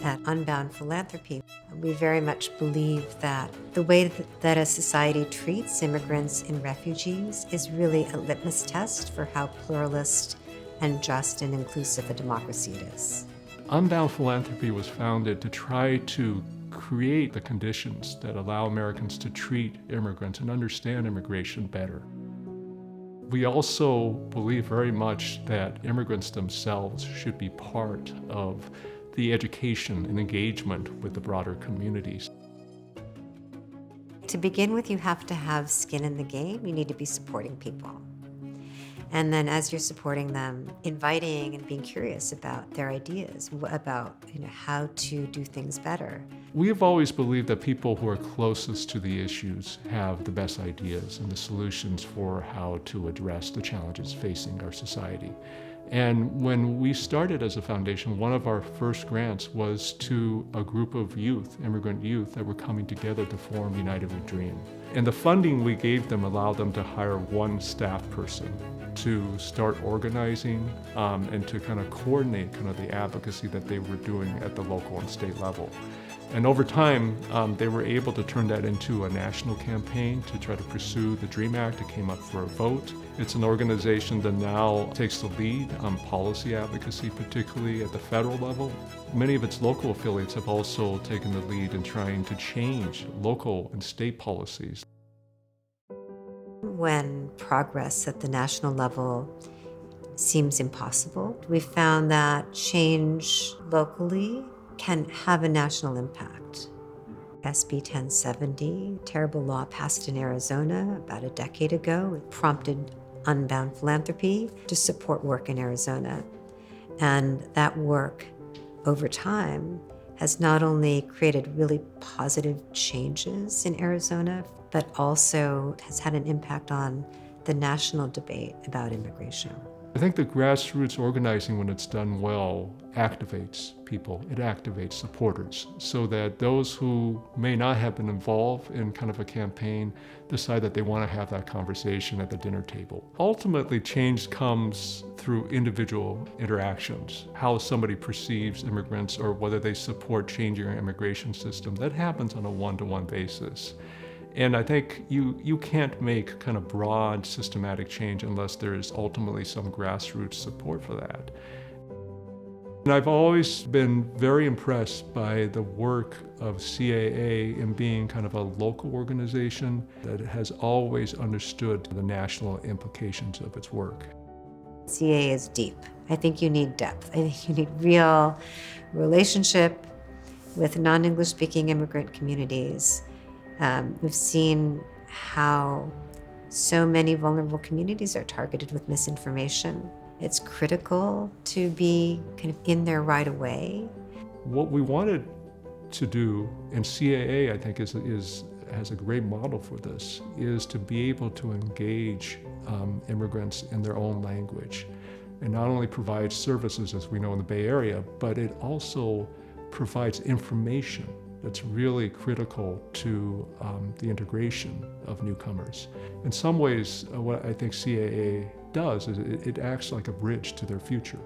At Unbound Philanthropy, we very much believe that the way that a society treats immigrants and refugees is really a litmus test for how pluralist and just and inclusive a democracy it is. Unbound Philanthropy was founded to try to create the conditions that allow Americans to treat immigrants and understand immigration better. We also believe very much that immigrants themselves should be part of the education and engagement with the broader communities. To begin with, you have to have skin in the game. You need to be supporting people. And then as you're supporting them, inviting and being curious about their ideas, about how to do things better. We have always believed that people who are closest to the issues have the best ideas and the solutions for how to address the challenges facing our society. And when we started as a foundation, one of our first grants was to a group of youth, immigrant youth, that were coming together to form United We Dream. And the funding we gave them allowed them to hire one staff person to start organizing and to kind of coordinate the advocacy that they were doing at the local and state level. And over time, they were able to turn that into a national campaign to try to pursue the DREAM Act. It came up for a vote. It's an organization that now takes the lead on policy advocacy, particularly at the federal level. Many of its local affiliates have also taken the lead in trying to change local and state policies. When progress at the national level seems impossible, we found that change locally can have a national impact. SB 1070, terrible law passed in Arizona about a decade ago. It prompted Unbound Philanthropy to support work in Arizona. And that work over time has not only created really positive changes in Arizona, but also has had an impact on the national debate about immigration. I think the grassroots organizing, when it's done well, activates people. It activates supporters so that those who may not have been involved in kind of a campaign decide that they want to have that conversation at the dinner table. Ultimately, change comes through individual interactions. How somebody perceives immigrants or whether they support changing our immigration system, that happens on a one-to-one basis. And I think you can't make kind of broad systematic change unless there is ultimately some grassroots support for that. And I've always been very impressed by the work of CAA in being kind of a local organization that has always understood the national implications of its work. CAA is deep. I think you need depth. I think you need real relationship with non-English speaking immigrant communities. We've seen how so many vulnerable communities are targeted with misinformation. It's critical to be kind of in there right away. What we wanted to do, and CAA I think has a great model for this, is to be able to engage immigrants in their own language. And not only provide services, as we know in the Bay Area, but it also provides information that's really critical to the integration of newcomers. In some ways, what I think CAA does is it acts like a bridge to their future.